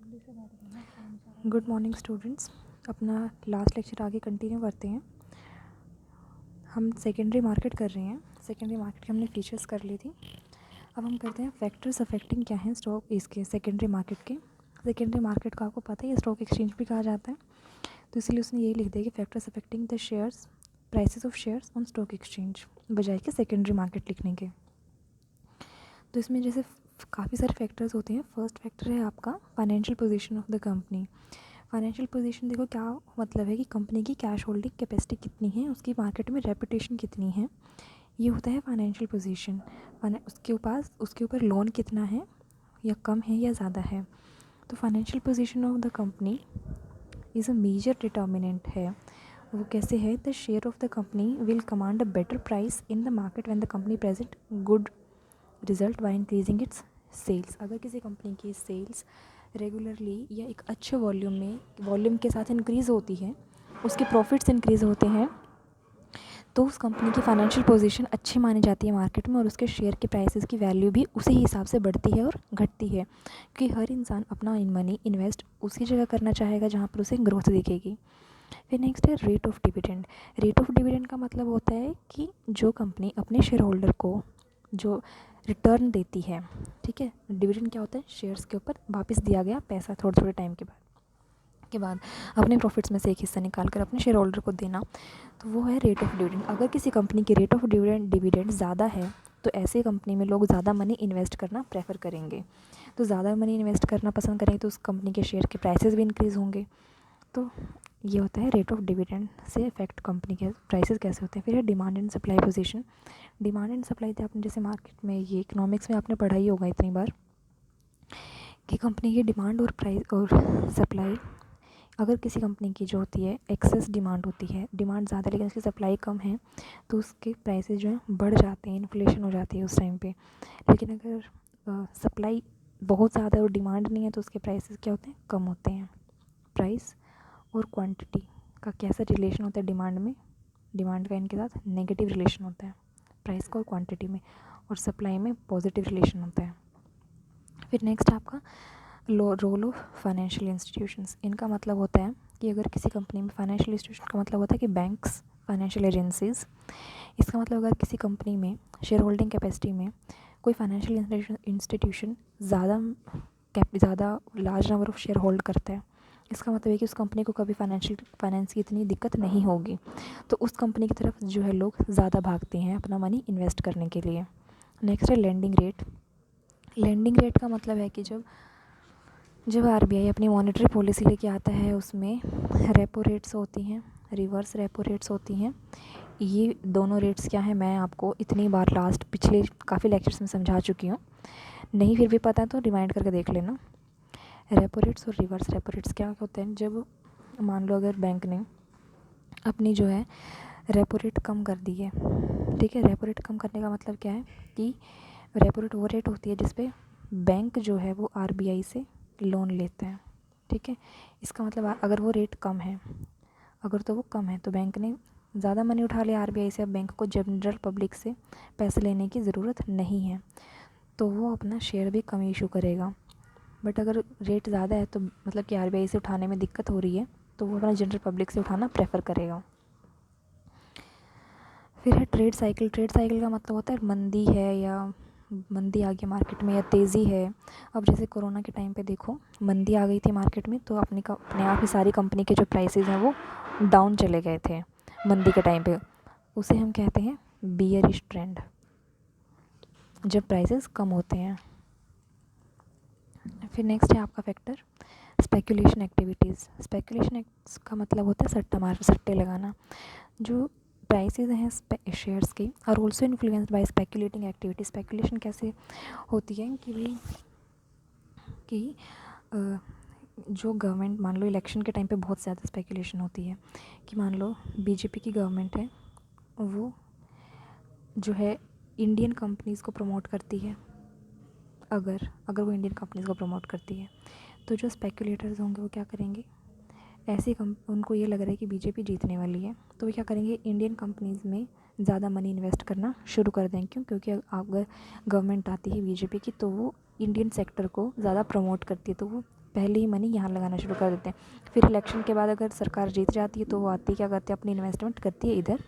Good morning students. अपना last lecture आगे continue करते हैं। हम सेकेंडरी मार्केट कर रहे हैं। सेकेंडरी मार्केट की हमने फीचर्स कर ली थी। अब हम करते हैं फैक्टर्स अफेक्टिंग क्या हैं स्टॉक इसके सेकेंडरी मार्केट के। सेकेंडरी मार्केट को आपको पता है ये स्टॉक एक्सचेंज भी कहा जाता है, तो इसीलिए उसने यही लिख दिया कि factors affecting the shares prices of shares on stock exchange, बजाय कि सेकेंडरी मार्केट लिखने के। तो इसमें जैसे काफ़ी सारे फैक्टर्स होते हैं। फर्स्ट फैक्टर है आपका financial position of the company. Financial position देखो क्या मतलब है कि कंपनी की कैश होल्डिंग कैपेसिटी कितनी है, उसकी मार्केट में रेपुटेशन कितनी है, ये होता है फाइनेंशियल पोजीशन। उसके ऊपर लोन कितना है, या कम है या ज़्यादा है। तो financial position of the company is a major determinant है। वो कैसे है, the share of the company will command a better price in the market when the company present good result by increasing its sales. अगर किसी company की sales regularly या एक अच्छे वॉल्यूम के साथ इंक्रीज़ होती है, उसके प्रॉफिट्स इंक्रीज़ होते हैं, तो उस कंपनी की फाइनेंशियल पोजीशन अच्छी मानी जाती है मार्केट में, और उसके शेयर के प्राइसेस की वैल्यू भी उसी हिसाब से बढ़ती है और घटती है, क्योंकि हर इंसान अपना मनी इन्वेस्ट उसी जगह करना चाहेगा जहाँ पर उसे ग्रोथ दिखेगी। फिर नेक्स्ट है rate of dividend. Rate of dividend का मतलब होता है कि जो कंपनी अपने शेयर होल्डर को जो रिटर्न देती है, ठीक है। डिविडेंड क्या होता है, शेयर्स के ऊपर वापस दिया गया पैसा थोड़े थोड़े टाइम के बाद अपने प्रॉफिट्स में से एक हिस्सा निकाल कर अपने शेयर होल्डर को देना, तो वो है रेट ऑफ डिविडेंड। अगर किसी कंपनी की रेट ऑफ डिविडेंड ज़्यादा है, तो ऐसी कंपनी में लोग ज़्यादा मनी इन्वेस्ट करना प्रेफर करेंगे। तो ज़्यादा मनी इन्वेस्ट करना पसंद करेंगे तो उस कंपनी के शेयर के प्राइसेस भी इंक्रीज़ होंगे। तो ये होता है रेट ऑफ डिविडेंड से इफेक्ट कंपनी के प्राइसेस कैसे होते हैं। फिर है demand and supply position. Demand and supply थे आपने जैसे मार्केट में, ये इकोनॉमिक्स में आपने पढ़ाई होगा इतनी बार कि कंपनी की डिमांड और प्राइस और सप्लाई, अगर किसी कंपनी की जो होती है एक्सेस डिमांड होती है, डिमांड ज़्यादा लेकिन उसकी सप्लाई कम है, तो उसके प्राइसेस जो हैं बढ़ जाते हैं, इन्फ्लेशन हो जाती है उस टाइम पे। लेकिन अगर सप्लाई बहुत ज़्यादा और डिमांड नहीं है, तो उसके प्राइसेस क्या होते हैं, कम होते हैं। प्राइस और क्वांटिटी का कैसा रिलेशन होता है डिमांड में, डिमांड का इनके साथ नेगेटिव रिलेशन होता है प्राइस का और क्वांटिटी में, और सप्लाई में पॉजिटिव रिलेशन होता है। फिर नेक्स्ट आपका रोल ऑफ फाइनेंशियल इंस्टीट्यूशंस। इनका मतलब होता है कि अगर किसी कंपनी में, फाइनेंशियल इंस्टीट्यूशन का मतलब होता है कि बैंक्स, फाइनेंशियल एजेंसीज। इसका मतलब अगर किसी कंपनी में शेयर होल्डिंग कैपेसिटी में कोई फाइनेंशियल इंस्टीट्यूशन ज़्यादा large number of share hold करता है, इसका मतलब है कि उस कंपनी को कभी फाइनेंस की इतनी दिक्कत नहीं होगी, तो उस कंपनी की तरफ जो है लोग ज़्यादा भागते हैं अपना मनी इन्वेस्ट करने के लिए। नेक्स्ट है लेंडिंग रेट। लेंडिंग रेट का मतलब है कि जब आरबीआई अपनी मॉनेटरी पॉलिसी लेके आता है, उसमें रेपो रेट्स होती हैं, रिवर्स रेपो रेट्स होती हैं। ये दोनों रेट्स क्या हैं, मैं आपको इतनी बार पिछले काफ़ी लेक्चर्स में समझा चुकी हूँ। नहीं फिर भी पता है तो रिमाइंड करके देख लेना। रेपो रेट्स और रिवर्स रेपो रेट्स क्या होते हैं, जब मान लो अगर बैंक ने अपनी जो है रेपो रेट कम कर दी है, ठीक है। रेपो रेट कम करने का मतलब क्या है कि रेपो रेट वो रेट होती है जिस पे बैंक जो है वो आरबीआई से लोन लेते हैं, ठीक है। इसका मतलब अगर वो रेट कम है, अगर तो वो कम है तो बैंक ने ज़्यादा मनी उठा लिया आरबीआई से, अब बैंक को जनरल पब्लिक से पैसे लेने की ज़रूरत नहीं है, तो वो अपना शेयर भी कम इशू करेगा। बट अगर रेट ज़्यादा है तो मतलब कि आरबीआई से उठाने में दिक्कत हो रही है, तो वो अपना जनरल पब्लिक से उठाना प्रेफर करेगा। फिर है ट्रेड साइकिल। ट्रेड साइकिल का मतलब होता है मंदी है या मंदी आ गई मार्केट में या तेज़ी है। अब जैसे कोरोना के टाइम पे देखो मंदी आ गई थी मार्केट में, तो अपने आप ही सारी कंपनी के जो प्राइसेस हैं वो डाउन चले गए थे मंदी के टाइम पे। उसे हम कहते हैं बियरिश ट्रेंड, जब प्राइसेस कम होते हैं। फिर नेक्स्ट है आपका फैक्टर स्पेकुलेशन एक्टिविटीज़। स्पेकुलेशन का मतलब होता है सट्टे लगाना। जो प्राइसेस हैं शेयर्स के are also influenced by speculating activity. Speculation कैसे होती है कि जो गवर्नमेंट, मान लो इलेक्शन के टाइम पे बहुत ज़्यादा स्पेकुलेशन होती है कि मान लो बीजेपी की गवर्नमेंट है, वो जो है इंडियन कंपनीज़ को प्रमोट करती है। अगर वो इंडियन कंपनीज़ को प्रमोट करती है, तो जो स्पेकुलेटर्स होंगे वो क्या करेंगे, उनको ये लग रहा है कि बीजेपी जीतने वाली है, तो वो क्या करेंगे, इंडियन कंपनीज़ में ज़्यादा मनी इन्वेस्ट करना शुरू कर देंगे। क्यों? क्योंकि अगर गवर्नमेंट आती है बीजेपी की, तो वो इंडियन सेक्टर को ज़्यादा प्रमोट करती है, तो वो पहले ही मनी यहाँ लगाना शुरू कर देते हैं। फिर इलेक्शन के बाद अगर सरकार जीत जाती है तो वो आती क्या करती है, अपनी इन्वेस्टमेंट करती है इधर।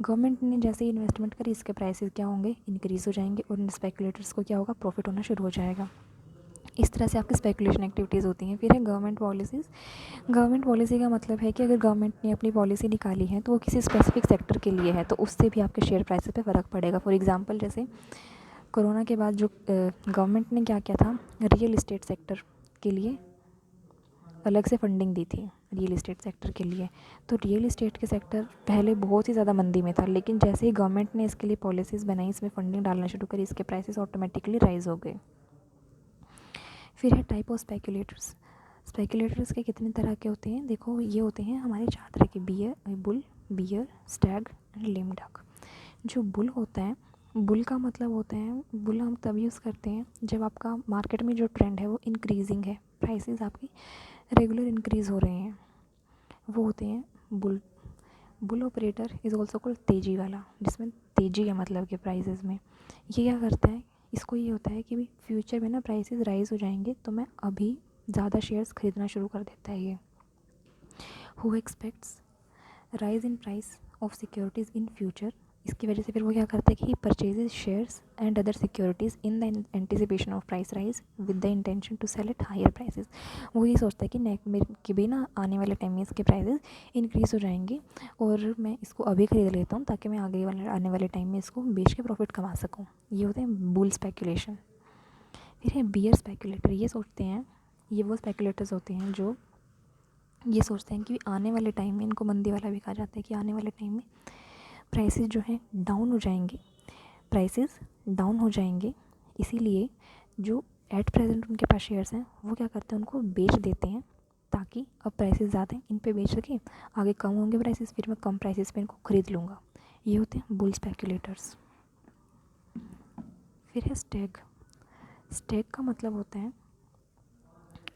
गवर्नमेंट ने जैसे ही इन्वेस्टमेंट करी, इसके प्राइसेस क्या होंगे, इंक्रीज़ हो जाएंगे और इन स्पेकुलेटर्स को क्या होगा, प्रॉफिट होना शुरू हो जाएगा। इस तरह से आपकी स्पेकुलेशन एक्टिविटीज़ होती हैं। फिर है गवर्नमेंट पॉलिसीज़। गवर्नमेंट पॉलिसी का मतलब है कि अगर गवर्नमेंट ने अपनी पॉलिसी निकाली है तो वो किसी स्पेसिफिक सेक्टर के लिए है, तो उससे भी आपके शेयर प्राइसेस पे फ़र्क पड़ेगा। फॉर एग्जांपल जैसे कोरोना के बाद जो गवर्नमेंट ने क्या किया था, रियल इस्टेट सेक्टर के लिए अलग से फंडिंग दी थी, रियल इस्टेट सेक्टर के लिए। तो रियल इस्टेट के सेक्टर पहले बहुत ही ज़्यादा मंदी में था, लेकिन जैसे ही गवर्नमेंट ने इसके लिए पॉलिसीज़ बनाई, इसमें फंडिंग डालना शुरू करी, इसके प्राइसेस ऑटोमेटिकली राइज हो गए। फिर है टाइप ऑफ स्पेकुलेटर्स। स्पेकुलेटर्स के कितने तरह के होते हैं, देखो ये होते हैं हमारे 4 तरह के, bull, bear, stag and lame duck. जो बुल होता है, बुल का मतलब होता है, बुल हम तब यूज़ करते हैं जब आपका मार्केट में जो ट्रेंड है वो इंक्रीजिंग है, प्राइसेस आपकी रेगुलर इंक्रीज़ हो रहे हैं, वो होते हैं bull. Bull operator is also called तेज़ी वाला, जिसमें तेज़ी है मतलब कि प्राइसेस में। ये क्या करता है, इसको ये होता है कि भाई फ्यूचर में ना प्राइसेस राइज हो जाएंगे तो मैं अभी ज़्यादा शेयर्स खरीदना शुरू कर देता है ये। Who expects rise in price of securities in future, इसकी वजह से फिर वो क्या करता है कि purchases shares and other securities in the anticipation of price rise with the intention to sell at higher prices. वो ये सोचता है कि कि भी ना आने वाले टाइम में इसके प्राइसेस इंक्रीज़ हो जाएंगे और मैं इसको अभी खरीद लेता हूँ ताकि मैं आने वाले टाइम में इसको बेच के प्रॉफिट कमा सकूँ। ये होते हैं बुल स्पेकुलेशन। फिर है बियर स्पेकुलेटर। ये सोचते हैं, ये वो स्पेकुलेटर्स होते हैं जो ये सोचते हैं कि आने वाले टाइम में, इनको मंदी वाला भी कहा जाता है, कि आने वाले टाइम में प्राइसेस जो हैं डाउन हो जाएंगे, प्राइसेस डाउन हो जाएंगे, इसीलिए जो एट प्रेजेंट उनके पास शेयर्स हैं वो क्या करते हैं, उनको बेच देते हैं ताकि अब प्राइसेस ज़्यादा हैं इन पे बेच सकें, आगे कम होंगे प्राइसेस, फिर मैं कम प्राइसेस पे इनको ख़रीद लूँगा। ये होते हैं बुल स्पेकुलेटर्स। फिर है स्टैग। स्टैग का मतलब होता है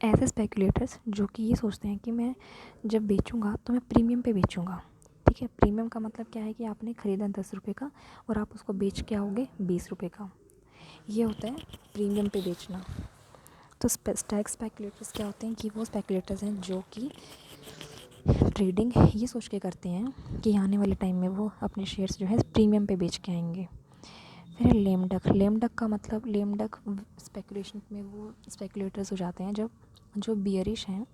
ऐसे स्पेकुलेटर्स जो कि ये सोचते हैं कि मैं जब बेचूंगा तो मैं प्रीमियम पे बेचूंगा। ठीक है, प्रीमियम का मतलब क्या है कि आपने ख़रीदा 10 रुपये का और आप उसको बेच के आओगे 20 रुपये का, ये होता है प्रीमियम पे बेचना। तो स्टैग स्पेकुलेटर्स क्या होते हैं कि वो स्पेकुलेटर्स हैं जो कि ट्रेडिंग ये सोच के करते हैं कि आने वाले टाइम में वो अपने शेयर्स जो है प्रीमियम पे बेच के आएंगे। फिर लेम डक। लेम डक का मतलब, लेम डक स्पेकुलेशन में वो स्पेकुलेटर्स हो जाते हैं जब जो बियरिश हैं,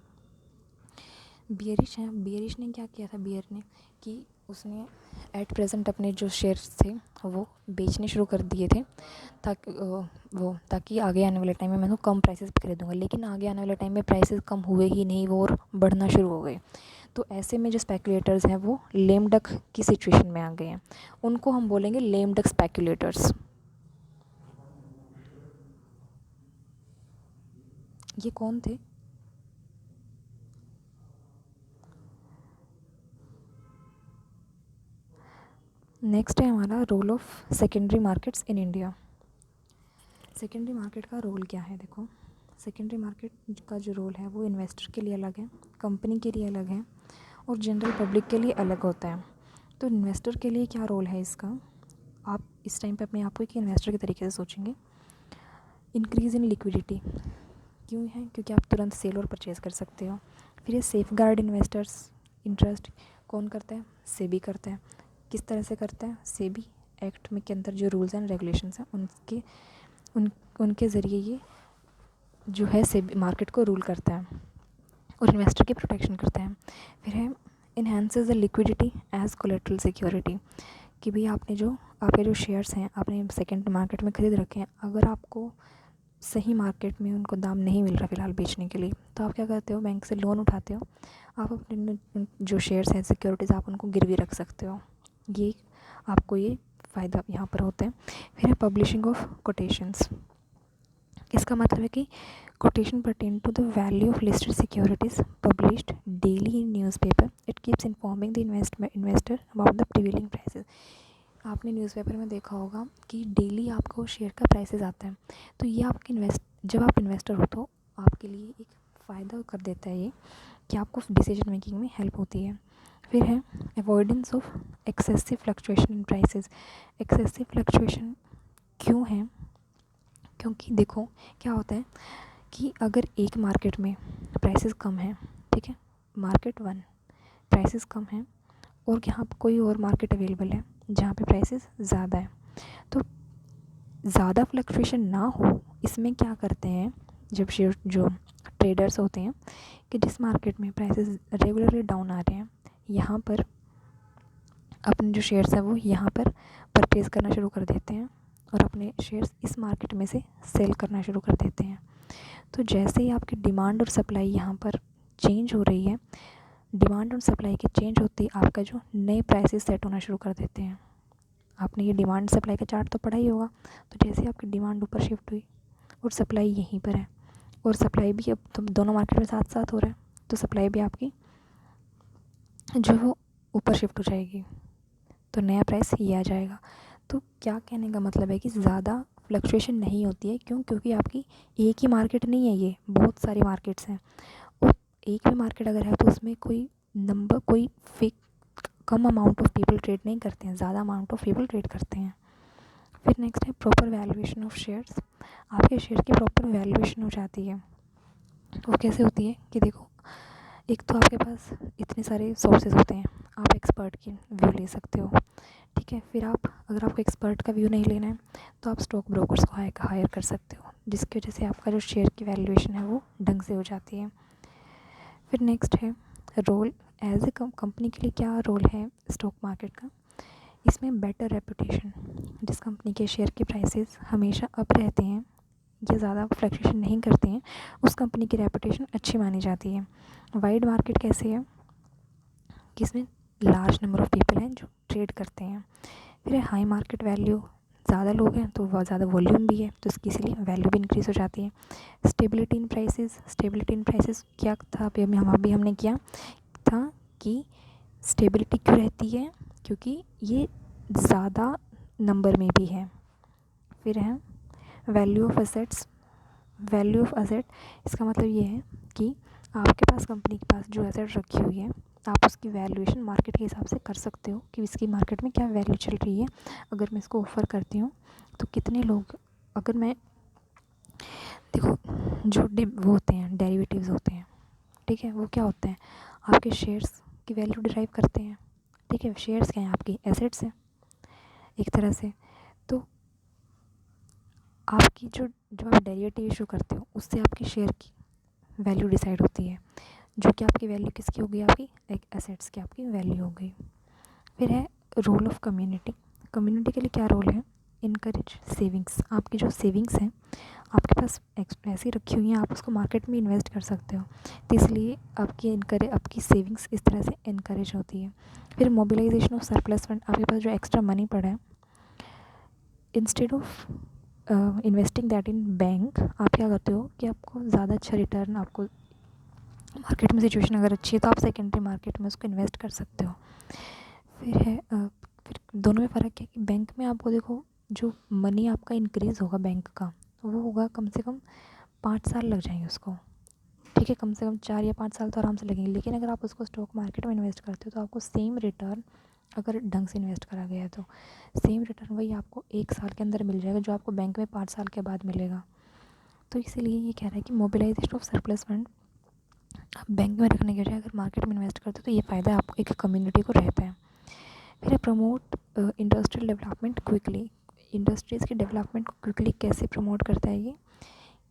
बियरिश ने क्या किया था, बियर ने कि उसने एट प्रेजेंट अपने जो शेयर्स थे वो बेचने शुरू कर दिए थे ताकि आगे आने वाले टाइम में मैं उनको कम प्राइसेस पे खरीदूँगा, लेकिन आगे आने वाले टाइम में प्राइसेस कम हुए ही नहीं, वो और बढ़ना शुरू हो गए। तो ऐसे में जो स्पेकुलेटर्स हैं वो लेम डक की सिचुएशन में आ गए हैं, उनको हम बोलेंगे लेम डक स्पेकुलेटर्स। ये कौन थे? नेक्स्ट है हमारा role of secondary markets in India. Secondary market का रोल क्या है, देखो सेकेंडरी मार्केट का जो रोल है वो इन्वेस्टर के लिए अलग है, कंपनी के लिए अलग है और जनरल पब्लिक के लिए अलग होता है। तो इन्वेस्टर के लिए क्या रोल है इसका, आप इस टाइम पे अपने आप को एक इन्वेस्टर के तरीके से सोचेंगे। इंक्रीज़ इन लिक्विडिटी, क्यों है, क्योंकि आप तुरंत सेल और परचेज़ कर सकते हो। फिर ये सेफ गार्ड इन्वेस्टर्स इंटरेस्ट कौन करता है, सेबी करता है। किस तरह से करता है, सेबी एक्ट में के अंदर जो रूल्स एंड रेगुलेशंस हैं उनके ज़रिए ये जो है सेबी मार्केट को रूल करता है और इन्वेस्टर की प्रोटेक्शन करता है। फिर है enhances the liquidity as collateral security, कि भाई आपके जो शेयर्स हैं आपने सेकेंड मार्केट में ख़रीद रखे हैं, अगर आपको सही मार्केट में उनको दाम नहीं मिल रहा फ़िलहाल बेचने के लिए, तो आप क्या करते हो, बैंक से लोन उठाते हो, आप अपने जो शेयर्स हैं सिक्योरिटीज़ आप उनको गिरवी रख सकते हो। ये आपको ये फ़ायदा यहाँ पर होता है। फिर है पब्लिशिंग ऑफ कोटेशंस। इसका मतलब है कि quotation pertain to the value of listed securities published daily in newspaper, it keeps informing the investor about the prevailing prices. आपने न्यूज़पेपर में देखा होगा कि डेली आपको शेयर का प्राइसेस आता है, तो ये आपके जब आप इन्वेस्टर हो तो आपके लिए एक फ़ायदा कर देता है ये कि आपको डिसीजन मेकिंग में हेल्प होती है। फिर है avoidance of excessive fluctuation in prices. Excessive fluctuation क्यों है, क्योंकि देखो क्या होता है कि अगर एक मार्केट में प्राइसेस कम हैं, ठीक है, मार्केट 1 प्राइसेस कम हैं और यहाँ पर कोई और मार्केट अवेलेबल है जहाँ पे प्राइसेस ज़्यादा है, तो ज़्यादा फ्लक्चुएशन ना हो इसमें क्या करते हैं जब शेयर जो ट्रेडर्स होते हैं कि जिस मार्केट में प्राइसेस रेगुलरली डाउन आ रहे हैं यहाँ पर अपने जो शेयर्स हैं वो यहाँ पर परचेज़ करना शुरू कर देते हैं और अपने शेयर्स इस मार्केट में से सेल करना शुरू कर देते हैं। तो जैसे ही आपकी डिमांड और सप्लाई यहाँ पर चेंज हो रही है, डिमांड और सप्लाई के चेंज होते ही आपका जो नए प्राइसेस सेट होना शुरू कर देते हैं। आपने ये डिमांड सप्लाई का चार्ट तो पढ़ा ही होगा। तो जैसे आपकी डिमांड ऊपर शिफ्ट हुई और सप्लाई यहीं पर है और सप्लाई भी अब तो दोनों मार्केट में साथ साथ हो रहा है, तो सप्लाई भी आपकी जो वो ऊपर शिफ्ट हो जाएगी, तो नया प्राइस ये आ जाएगा। तो क्या कहने का मतलब है कि ज़्यादा फ्लक्चुएशन नहीं होती है। क्यों? क्योंकि आपकी एक ही मार्केट नहीं है, ये बहुत सारी मार्केट्स हैं और एक भी मार्केट अगर है तो उसमें कोई कम अमाउंट ऑफ पीपल ट्रेड नहीं करते हैं, ज़्यादा अमाउंट ऑफ पीपल ट्रेड करते हैं। फिर नेक्स्ट है प्रॉपर वैल्यूएशन ऑफ शेयर्स। आपके शेयर की प्रॉपर वैल्यूएशन हो जाती है। वो कैसे होती है कि देखो, एक तो आपके पास इतने सारे सोर्सेज होते हैं, आप एक्सपर्ट की व्यू ले सकते हो, ठीक है। फिर अगर आपको एक्सपर्ट का व्यू नहीं लेना है तो आप स्टॉक ब्रोकर्स को हायर कर सकते हो, जिसकी वजह से आपका जो शेयर की वैल्यूएशन है वो ढंग से हो जाती है। फिर नेक्स्ट है रोल एज ए कंपनी के लिए क्या रोल है स्टॉक मार्केट का। इसमें बेटर रेपुटेशन, जिस कंपनी के शेयर की प्राइसेस हमेशा अप रहते हैं, ये ज़्यादा फ्लक्चुएशन नहीं करते हैं, उस कंपनी की रेपुटेशन अच्छी मानी जाती है। वाइड मार्केट कैसे है कि इसमें लार्ज नंबर ऑफ़ पीपल हैं जो ट्रेड करते हैं। फिर है हाई मार्केट वैल्यू, ज़्यादा लोग हैं तो वह ज़्यादा वॉल्यूम भी है, तो इसकी इसलिए वैल्यू भी इंक्रीज़ हो जाती है। स्टेबिलिटी इन प्राइसेस क्या था अभी हमने किया था कि स्टेबिलिटी क्यों रहती है, क्योंकि ये ज़्यादा नंबर में भी है। फिर है वैल्यू ऑफ असेट। इसका मतलब ये है कि आपके पास कंपनी के पास जो एसेट रखी हुई है, आप उसकी वैल्यूएशन मार्केट के हिसाब से कर सकते हो कि इसकी मार्केट में क्या वैल्यू चल रही है। अगर मैं इसको ऑफ़र करती हूँ तो कितने लोग, अगर मैं देखो जो वो होते हैं डेरिवेटिव्स होते हैं, ठीक है, वो क्या होते हैं, आपके शेयर्स की वैल्यू डिराइव करते हैं, ठीक है। शेयर्स क्या हैं, आपकी एसेट्स हैं एक तरह से। तो आपकी जब आप डेरिवेटिव इशू करते हो उससे आपकी शेयर की वैल्यू डिसाइड होती है, जो कि आपकी वैल्यू किसकी हो गई, आपकी एक एसेट्स की आपकी वैल्यू हो गई। फिर है रोल ऑफ कम्युनिटी के लिए क्या रोल है, इनकरेज सेविंग्स। आपकी जो सेविंग्स हैं आपके पास ऐसी रखी हुई हैं, आप उसको मार्केट में इन्वेस्ट कर सकते हो, तो इसलिए आपकी सेविंग्स इस तरह से इनकरेज होती है। फिर मोबिलाइजेशन ऑफ सरप्लस फंड, आपके पास जो एक्स्ट्रा मनी पड़ा है, instead of investing that in bank, आप क्या करते हो कि आपको ज़्यादा अच्छा रिटर्न, आपको मार्केट में सिचुएशन अगर अच्छी है तो आप सेकेंडरी मार्केट में उसको इन्वेस्ट कर सकते हो। फिर दोनों में फ़र्क है कि बैंक में आपको देखो जो मनी आपका इंक्रीज़ होगा बैंक का, वो होगा कम से कम 5 साल लग जाएंगे उसको, ठीक है, कम से कम 4 या 5 साल तो आराम से लगेंगे। लेकिन अगर आप उसको स्टॉक मार्केट में इन्वेस्ट करते हो तो आपको सेम रिटर्न, अगर ढंग से इन्वेस्ट करा गया है तो सेम रिटर्न वही आपको 1 साल के अंदर मिल जाएगा जो आपको बैंक में 5 साल के बाद मिलेगा। तो इसीलिए ये कह रहा है कि मोबिलाइजेशन ऑफ सरप्लस फंड आप बैंक में रखने के बजाय अगर मार्केट में इन्वेस्ट करते हो तो ये फ़ायदा आपको एक कम्युनिटी को रहता है। फिर promote industrial development quickly. Industries की डेवलपमेंट को क्विकली कैसे प्रमोट करता है ये,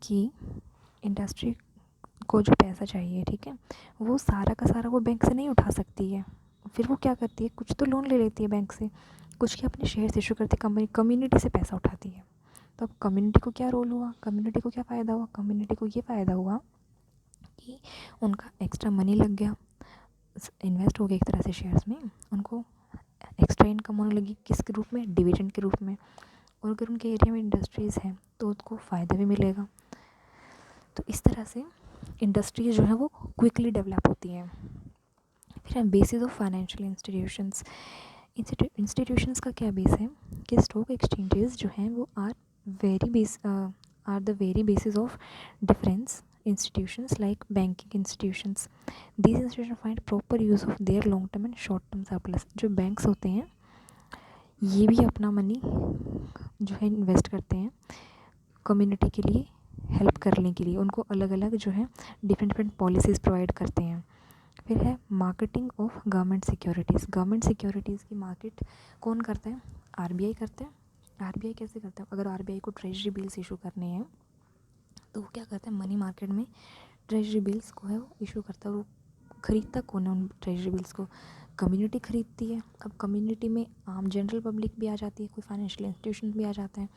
कि इंडस्ट्री को जो पैसा चाहिए, ठीक है, वो सारा का सारा वो बैंक से नहीं उठा सकती है। फिर वो क्या करती है, कुछ तो लोन ले लेती है बैंक से, कुछ के अपने शेयर्स इशू करती है, कम्युनिटी से पैसा उठाती है। तो अब कम्युनिटी को क्या रोल हुआ, कम्युनिटी को क्या फ़ायदा हुआ, कम्युनिटी को ये फ़ायदा हुआ कि उनका एक्स्ट्रा मनी लग गया, इन्वेस्ट हो गया एक तरह से शेयर्स में, उनको एक्स्ट्रा इनकम होने लगी, किसके रूप में, डिविडेंड के रूप में। और अगर उनके एरिया में इंडस्ट्रीज़ हैं तो उसको फ़ायदा भी मिलेगा। तो इस तरह से इंडस्ट्रीज जो है वो क्विकली डेवलप होती हैं। फिर बेसिस ऑफ फाइनेंशियल इंस्टीट्यूशंस का क्या बेस है कि स्टॉक एक्सचेंजेस जो हैं वो are the very basis of difference institutions like banking institutions. These institutions find proper use of their long term and short term surplus. जो बैंक्स होते हैं ये भी अपना मनी जो है इन्वेस्ट करते हैं कम्युनिटी के लिए हेल्प करने के लिए, उनको अलग अलग जो है डिफरेंट डिफरेंट पॉलिसीज़ प्रोवाइड करते हैं। फिर है marketing of government securities. Government securities की मार्केट कौन करता है? आरबीआई करता है। आरबीआई कैसे करता है? अगर आरबीआई को ट्रेजरी बिल्स इशू करने हैं तो वो क्या करता है, मनी मार्केट में ट्रेजरी बिल्स को है वो इशू करता है। वो खरीदता कौन है उन ट्रेजरी बिल्स को? कम्युनिटी खरीदती है। अब कम्युनिटी में आम जनरल पब्लिक भी आ जाती है, कोई फाइनेंशियल इंस्टीट्यूशन भी आ जाते हैं।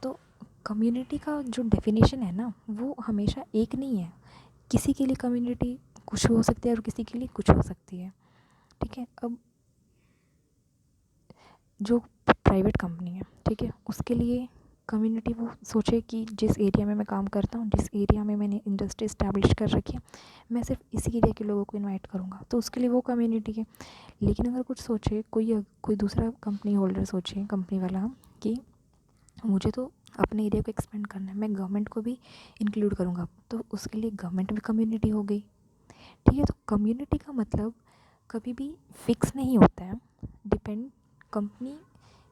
तो कम्युनिटी का जो डेफिनेशन है ना, वो हमेशा एक नहीं है। किसी के लिए कम्युनिटी कुछ हो सकती है और किसी के लिए कुछ हो सकती है, ठीक है। अब जो प्राइवेट कंपनी है, ठीक है, उसके लिए कम्युनिटी वो सोचे कि जिस एरिया में मैं काम करता हूँ, जिस एरिया में मैंने इंडस्ट्री इस्टेब्लिश कर रखी है, मैं सिर्फ इसी एरिया के लोगों को इनवाइट करूँगा, तो उसके लिए वो कम्युनिटी है। लेकिन अगर कुछ सोचे कोई दूसरा कंपनी होल्डर सोचे, कंपनी वाला, कि मुझे तो अपने एरिया को एक्सपेंड करना है, मैं गवर्नमेंट को भी इंक्लूड करूँगा, तो उसके लिए गवर्नमेंट भी कम्युनिटी हो गई, ठीक है। तो कम्युनिटी का मतलब कभी भी फिक्स नहीं होता है, डिपेंड कंपनी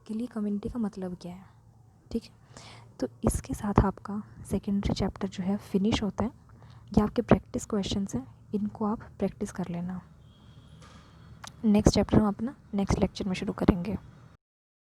के लिए कम्युनिटी का मतलब क्या है, ठीक है। तो इसके साथ आपका सेकेंडरी चैप्टर जो है फिनिश होता है। ये आपके प्रैक्टिस क्वेश्चंस हैं, इनको आप प्रैक्टिस कर लेना। नेक्स्ट चैप्टर हम अपना नेक्स्ट लेक्चर में शुरू करेंगे।